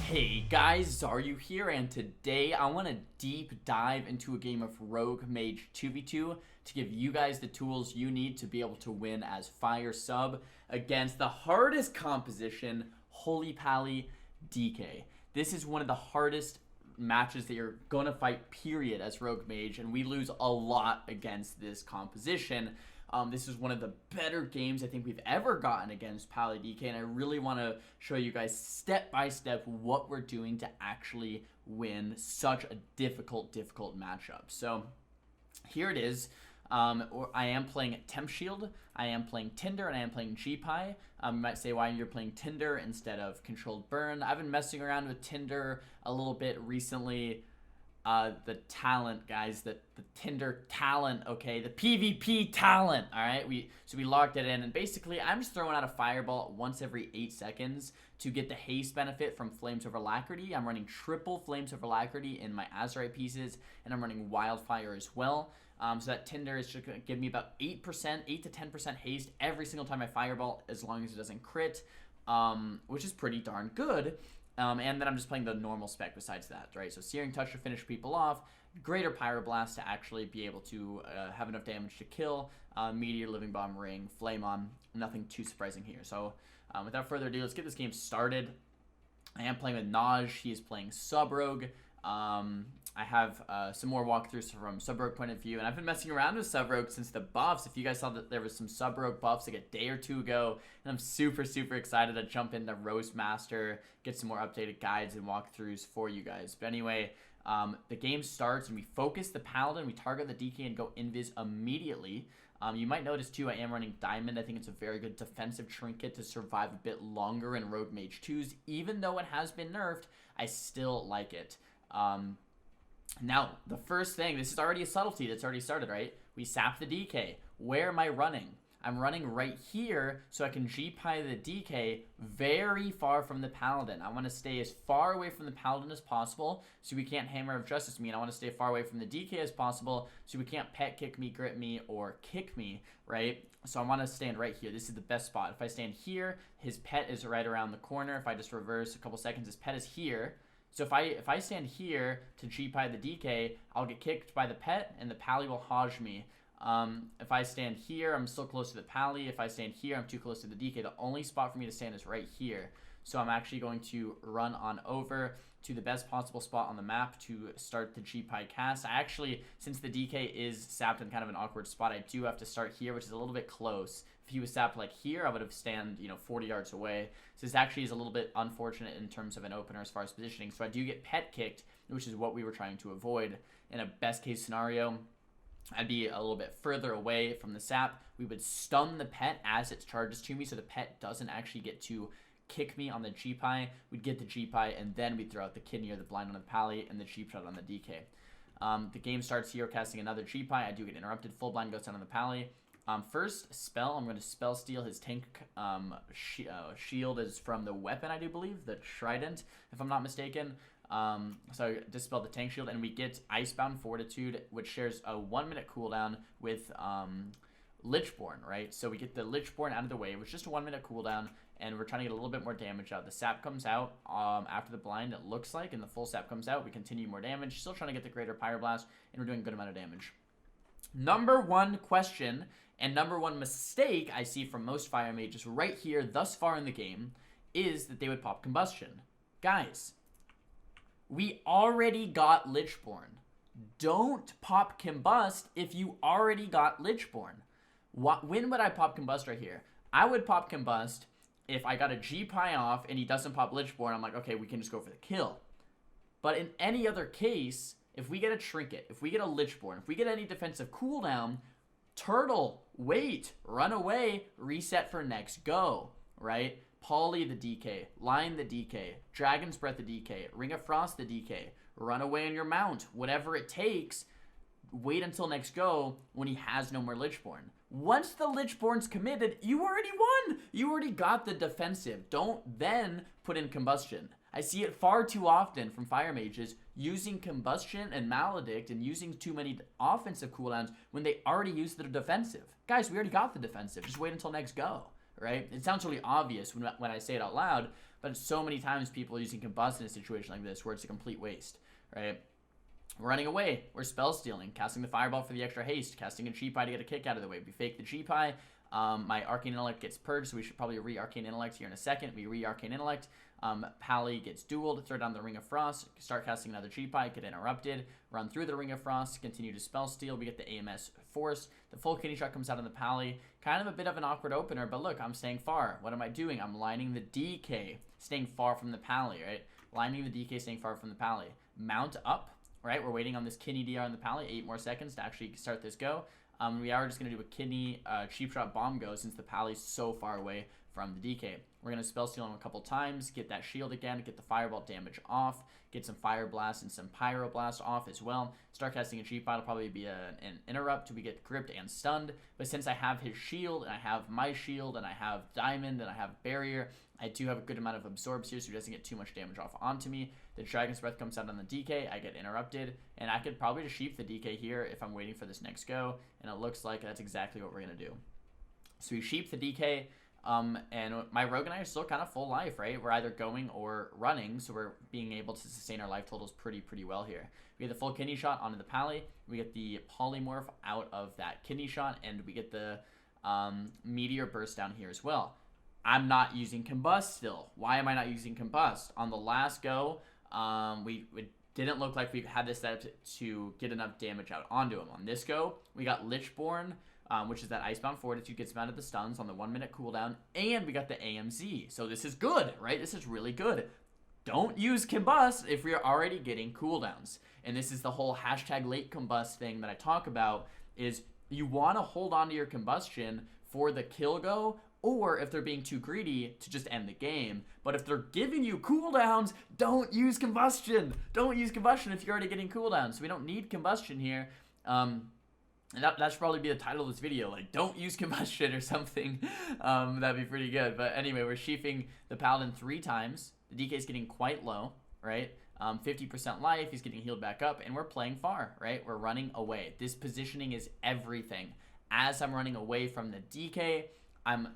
Hey guys, Xaryu here, and today I want to deep dive into a game of Rogue Mage 2v2 to give you guys the tools you need to be able to win as Fire Sub against the hardest composition, Holy Pally DK. This is one of the hardest matches that you're gonna fight, period, as Rogue Mage, and we lose a lot against this composition. This is one of the better games I think we've ever gotten against Paladin DK, and I really want to show you guys step by step what we're doing to actually win such a difficult matchup. So here it is. I am playing Temp Shield, I am playing Tinder, and I am playing GPI. You might say why you're playing Tinder instead of Controlled Burn. I've been messing around with Tinder a little bit recently. The talent, guys, the Tinder talent, okay, the PvP talent, all right, we locked it in, and basically I'm just throwing out a fireball once every 8 seconds to get the haste benefit from Flames of Alacrity. I'm running triple Flames of Alacrity in my Azurite pieces, and I'm running Wildfire as well. So that Tinder is just going to give me about 8 to 10% haste every single time I fireball, as long as it doesn't crit, which is pretty darn good. And then I'm just playing the normal spec besides that, right? So Searing Touch to finish people off, Greater Pyroblast to actually be able to have enough damage to kill, Meteor, Living Bomb, Ring, Flame On, nothing too surprising here. So without further ado, let's get this game started. I am playing with Naj, he is playing Sub-Rogue. I have some more walkthroughs from Sub-Rogue point of view, and I've been messing around with Sub-Rogue since the buffs. If you guys saw that there was some Sub-Rogue buffs like a day or two ago, and I'm super excited to jump into Roastmaster, get some more updated guides and walkthroughs for you guys. But anyway, the game starts and we focus the Paladin, we target the DK and go invis immediately. You might notice too, I am running Diamond. I think it's a very good defensive trinket to survive a bit longer in Rogue Mage 2s. Even though it has been nerfed, I still like it. Now, the first thing, this is already a subtlety that's already started, right? We sap the DK. Where am I running? I'm running right here so I can GPI the DK very far from the Paladin. I want to stay as far away from the Paladin as possible so we can't Hammer of Justice me, and I want to stay far away from the DK as possible so we can't pet kick me, grip me, or kick me, right? So I want to stand right here. This is the best spot. If I stand here, his pet is right around the corner. If I just reverse a couple seconds, his pet is here. So if I stand here to GPI the DK, I'll get kicked by the pet, and the Pally will Hodge me. If I stand here, I'm still close to the Pally. If I stand here, I'm too close to the DK. The only spot for me to stand is right here. So I'm actually going to run on over to the best possible spot on the map to start the GPI cast. I actually, since the DK is sapped in kind of an awkward spot, I do have to start here, which is a little bit close. If he was sapped like here, I would have stand, 40 yards away. So this actually is a little bit unfortunate in terms of an opener as far as positioning. So I do get pet kicked, which is what we were trying to avoid. In a best case scenario, I'd be a little bit further away from the sap. We would stun the pet as it charges to me, so the pet doesn't actually get to kick me on the GPI. We'd get the GPI, and then we'd throw out the kidney or the blind on the Pally and the cheap shot on the DK. The game starts here, casting another GPI. I do get interrupted. Full blind goes down on the Pally. First spell, I'm going to spell steal his tank shield is from the weapon, I do believe, the Trident, if I'm not mistaken. So I dispel the tank shield, and we get Icebound Fortitude, which shares a 1-minute cooldown with Lichborn, right? So we get the Lichborn out of the way. It was just a 1-minute cooldown, and we're trying to get a little bit more damage out. The sap comes out after the blind, it looks like, and the full sap comes out. We continue more damage, still trying to get the Greater Pyroblast, and we're doing a good amount of damage. Number one question and number one mistake I see from most Fire Mages right here thus far in the game is that they would pop Combustion. Guys, we already got Lichborn. Don't pop Combust if you already got Lichborn. When would I pop Combust right here? I would pop Combust if I got a GPI off and he doesn't pop Lichborn. I'm like, okay, we can just go for the kill. But in any other case, if we get a Trinket, if we get a Lichborn, if we get any defensive cooldown, Turtle, wait, run away, reset for next go, right? Poly the DK, Line the DK, Dragon's Breath the DK, Ring of Frost the DK, run away on your mount, whatever it takes, wait until next go when he has no more Lichborn. Once the Lichborn's committed, you already won! You already got the defensive. Don't then put in Combustion. I see it far too often from Fire Mages using Combustion and Maledict and using too many offensive cooldowns when they already used the defensive. Guys, we already got the defensive. Just wait until next go, right? It sounds really obvious when I say it out loud, but so many times people are using Combust in a situation like this where it's a complete waste, right? Running away, we're spell stealing, casting the fireball for the extra haste, casting a cheap eye to get a kick out of the way. We fake the cheap eye. My Arcane Intellect gets purged, so we should probably re-Arcane Intellect here in a second. We re-Arcane Intellect. Pally gets dueled, throw down the Ring of Frost, start casting another cheap eye, get interrupted, run through the Ring of Frost, continue to spell steal. We get the AMS Force. The full kidney shot comes out on the Pally. Kind of a bit of an awkward opener, but look, I'm staying far. What am I doing? I'm lining the DK, staying far from the Pally, right? Lining the DK, staying far from the Pally. Mount up. Right, we're waiting on this kidney DR on the Pally, 8 more seconds to actually start this go. We are just going to do a kidney cheap shot bomb go since the Pally's so far away from the DK. We're going to spell steal him a couple times, get that shield again, get the fireball damage off, get some fire blast and some pyro blast off as well. Start casting a cheap eye, it'll probably be an interrupt. We get gripped and stunned, but since I have his shield and I have my shield and I have diamond and I have barrier, I do have a good amount of absorbs here so he doesn't get too much damage off onto me. The Dragon's Breath comes out on the DK, I get interrupted, and I could probably just sheep the DK here if I'm waiting for this next go, and it looks like that's exactly what we're going to do. So we sheep the DK, and my Rogue and I are still kind of full life, right? We're either going or running, so we're being able to sustain our life totals pretty well here. We get the full kidney shot onto the Pally, we get the polymorph out of that kidney shot, and we get the meteor burst down here as well. I'm not using Combust still. Why am I not using Combust? On the last go, it didn't look like we had this set up to get enough damage out onto him. On this go, we got Lichborn, which is that Icebound Fortitude, gets him out of the stuns on the 1 minute cooldown, and we got the AMZ. So this is good, right? This is really good. Don't use Combust if we're already getting cooldowns. And this is the whole hashtag late Combust thing that I talk about, is you want to hold on to your Combustion for the kill go, or if they're being too greedy, to just end the game. But if they're giving you cooldowns, don't use Combustion. Don't use Combustion if you're already getting cooldowns. So we don't need Combustion here. And that should probably be the title of this video, like, don't use Combustion or something. That'd be pretty good. But anyway, we're sheafing the Paladin 3 times. The DK is getting quite low, right? 50% life, he's getting healed back up, and we're playing far, right? We're running away. This positioning is everything. As I'm running away from the DK, I'm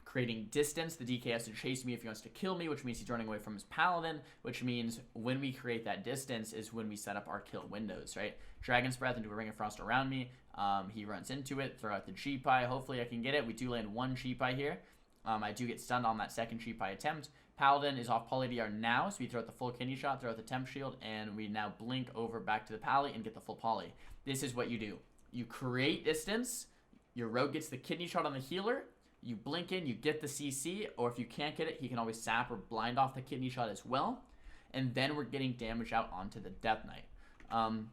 creating distance. The DK has to chase me if he wants to kill me, which means he's running away from his Paladin, which means when we create that distance is when we set up our kill windows, right? Dragon's Breath into a Ring of Frost around me. He runs into it, throw out the cheap eye. Hopefully I can get it. We do land 1 cheap eye here. I do get stunned on that second cheap eye attempt. Paladin is off Poly DR now, so we throw out the full kidney shot, throw out the temp shield, and we now blink over back to the Pally and get the full Poly. This is what you do. You create distance, your Rogue gets the kidney shot on the healer, you blink in, you get the CC, or if you can't get it, he can always sap or blind off the kidney shot as well, and then we're getting damage out onto the Death Knight.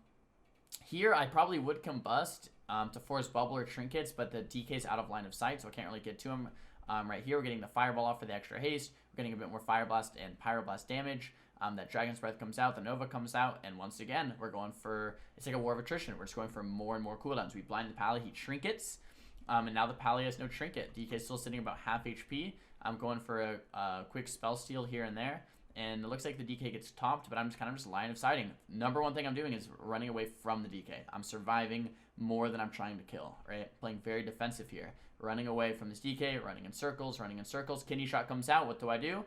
Here, I probably would Combust to force Bubble or Trinkets, but the DK's out of line of sight, so I can't really get to him. Right here, we're getting the Fireball off for the extra haste. We're getting a bit more Fire Blast and Pyroblast damage. That Dragon's Breath comes out, the Nova comes out, and once again, we're going for, it's like a war of attrition. We're just going for more and more cooldowns. We blind the Pally, he Trinkets, and now the Pally has no Trinket. DK's still sitting about half HP. I'm going for a quick spell steal here and there, and it looks like the DK gets topped, but I'm just kind of line of sighting. Number one thing I'm doing is running away from the DK. I'm surviving more than I'm trying to kill, right? Playing very defensive here. Running away from this DK, running in circles, Kidney shot comes out. What do?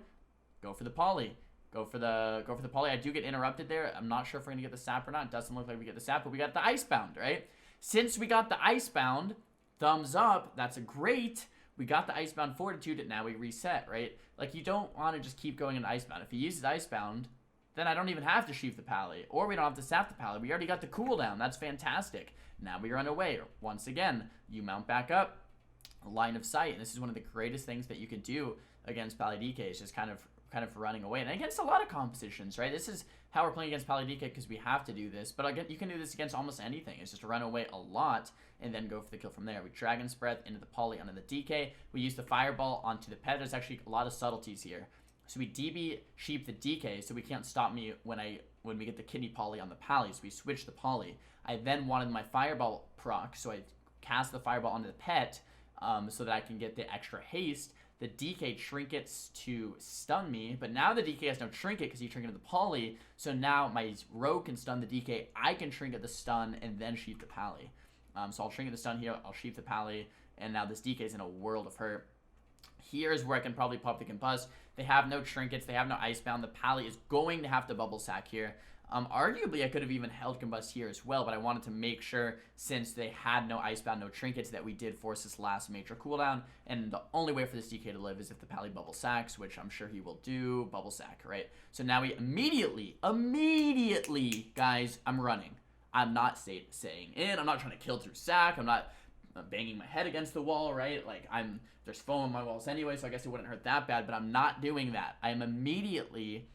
Go for the Poly. Go for the Poly. I do get interrupted there. I'm not sure if we're going to get the sap or not. It doesn't look like we get the sap, but we got the Icebound, right? Since we got the Icebound, thumbs up. That's a great. We got the Icebound Fortitude, and now we reset, right? Like, you don't want to just keep going into Icebound. If he uses Icebound, then I don't even have to sheath the Pally, or we don't have to sap the Pally. We already got the cooldown. That's fantastic. Now we run away. Once again, you mount back up, line of sight, and this is one of the greatest things that you can do against Pally DK, is just kind of running away, and against a lot of compositions, right? This is how we're playing against Pally DK because we have to do this, but again, you can do this against almost anything. It's just run away a lot and then go for the kill from there. We Dragon's Breath into the Poly onto the DK. We use the Fireball onto the Pet. There's actually a lot of subtleties here. So we DB sheep the DK, so we can't stop me when we get the Kidney Poly on the Pally, so we switch the Poly. I then wanted my Fireball proc, so I cast the Fireball onto the Pet so that I can get the extra haste. The DK trinkets to stun me, but now the DK has no trinket because he trinketed the Poly, so now my Rogue can stun the DK, I can trinket the stun, and then sheath the Pally. So I'll trinket the stun here, I'll sheath the Pally, and now this DK is in a world of hurt. Here's where I can probably pop the Combust. They have no trinkets. They have no Icebound. The Pally is going to have to bubble sack here. Arguably, I could have even held Combust here as well, but I wanted to make sure, since they had no Icebound, no trinkets, that we did force this last major cooldown, and the only way for this DK to live is if the Pally bubble sacks, which I'm sure he will do. Bubble sack, right? So now we immediately, guys, I'm running. I'm not staying in. I'm not trying to kill through sack. I'm not banging my head against the wall, right? Like, there's foam on my walls anyway, so I guess it wouldn't hurt that bad, but I'm not doing that. I am immediately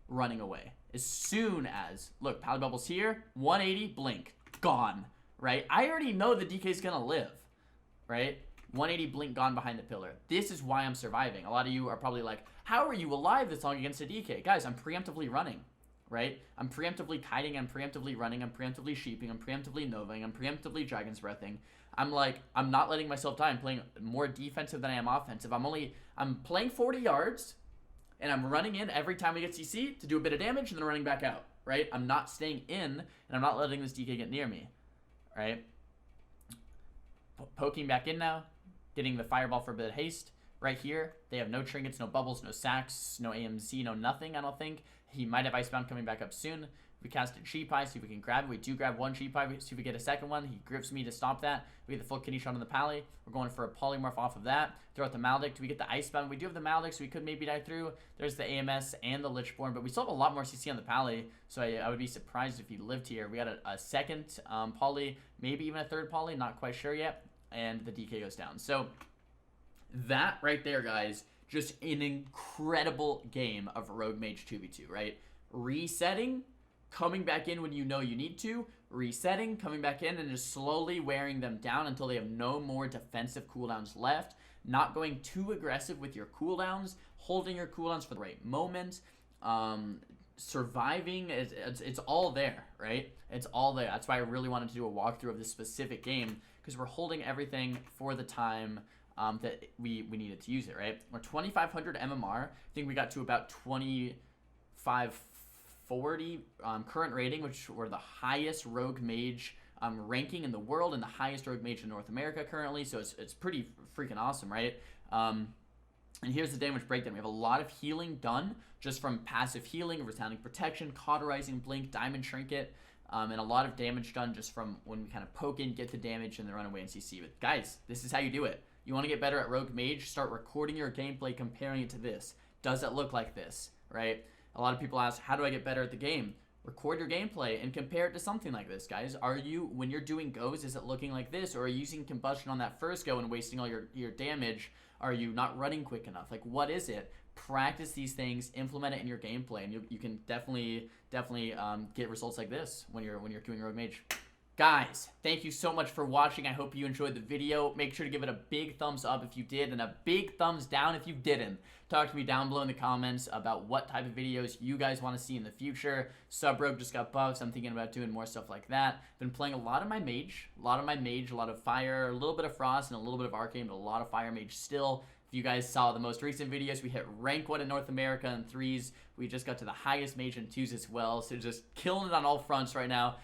running away. As soon as, look, Pally Bubble's here, 180, blink, gone, right? I already know the DK's gonna live, right? 180, blink, gone behind the pillar. This is why I'm surviving. A lot of you are probably like, how are you alive this long against a DK? Guys, I'm preemptively running, right? I'm preemptively kiting, I'm preemptively running, I'm preemptively sheeping, I'm preemptively novaing, I'm preemptively dragon's breathing. I'm not letting myself die. I'm playing more defensive than I am offensive. I'm playing 40 yards, and I'm running in every time we get CC to do a bit of damage and then running back out, right? I'm not staying in, and I'm not letting this DK get near me, right? Poking back in now, getting the fireball for a bit of haste. Right here, they have no trinkets, no bubbles, no sacks, no AMC, no nothing, I don't think. He might have Icebound coming back up soon. We casted Sheep Eye, see if we can grab it. We do grab one Sheep Eye, see if we get a second one. He grips me to stop that. We get the full kidney shot on the Pally. We're going for a polymorph off of that. Throw out the Maledict. We get the Icebound. We do have the Maledict, so we could maybe die through. There's the AMS and the Lichborn, but we still have a lot more CC on the Pally, so I would be surprised if he lived here. We got a second poly, maybe even a third poly, not quite sure yet, and the DK goes down. So that right there, guys, just an incredible game of Rogue Mage 2v2, right? Resetting, coming back in when you know you need to, resetting, coming back in, and just slowly wearing them down until they have no more defensive cooldowns left. Not going too aggressive with your cooldowns, holding your cooldowns for the right moment, surviving, it's all there, right? It's all there. That's why I really wanted to do a walkthrough of this specific game, because we're holding everything for the time that we needed to use it, right? We're 2,500 MMR. I think we got to about 2,540 current rating, which we're the highest Rogue Mage ranking in the world and the highest Rogue Mage in North America currently, so it's pretty freaking awesome, right? And here's the damage breakdown. We have a lot of healing done just from passive healing, resounding protection, cauterizing blink, diamond trinket, and a lot of damage done just from when we kind of poke in, get the damage, and then run away and CC. But guys, this is how you do it. You want to get better at Rogue Mage, start recording your gameplay, comparing it to this. Does it look like this, right? A lot of people ask, how do I get better at the game? Record your gameplay and compare it to something like this, guys. Are you, when you're doing goes, is it looking like this? Or are you using Combustion on that first go and wasting all your damage? Are you not running quick enough? Like, what is it? Practice these things, implement it in your gameplay, and you can definitely get results like this when you're doing Rogue Mage. Guys, thank you so much for watching. I hope you enjoyed the video. Make sure to give it a big thumbs up if you did, and a big thumbs down if you didn't. Talk to me down below in the comments about what type of videos you guys want to see in the future. Sub-Rogue just got buffs. I'm thinking about doing more stuff like that. Been playing a lot of my mage, a lot of fire, a little bit of frost, and a little bit of arcane, but a lot of fire mage still. If you guys saw the most recent videos, we hit rank 1 in North America in 3s. We just got to the highest mage in 2s as well. So just killing it on all fronts right now.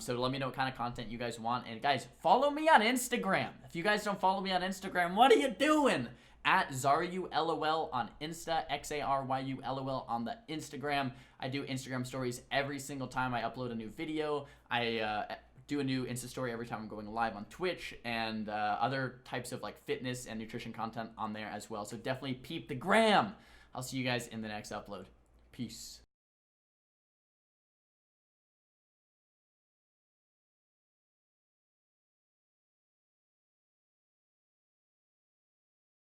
So let me know what kind of content you guys want. And guys, follow me on Instagram. If you guys don't follow me on Instagram, what are you doing? At Xaryu LOL on Insta, XARYU LOL on the Instagram. I do Instagram stories every single time I upload a new video. I do a new Insta story every time I'm going live on Twitch, and other types of like fitness and nutrition content on there as well. So definitely peep the gram. I'll see you guys in the next upload. Peace.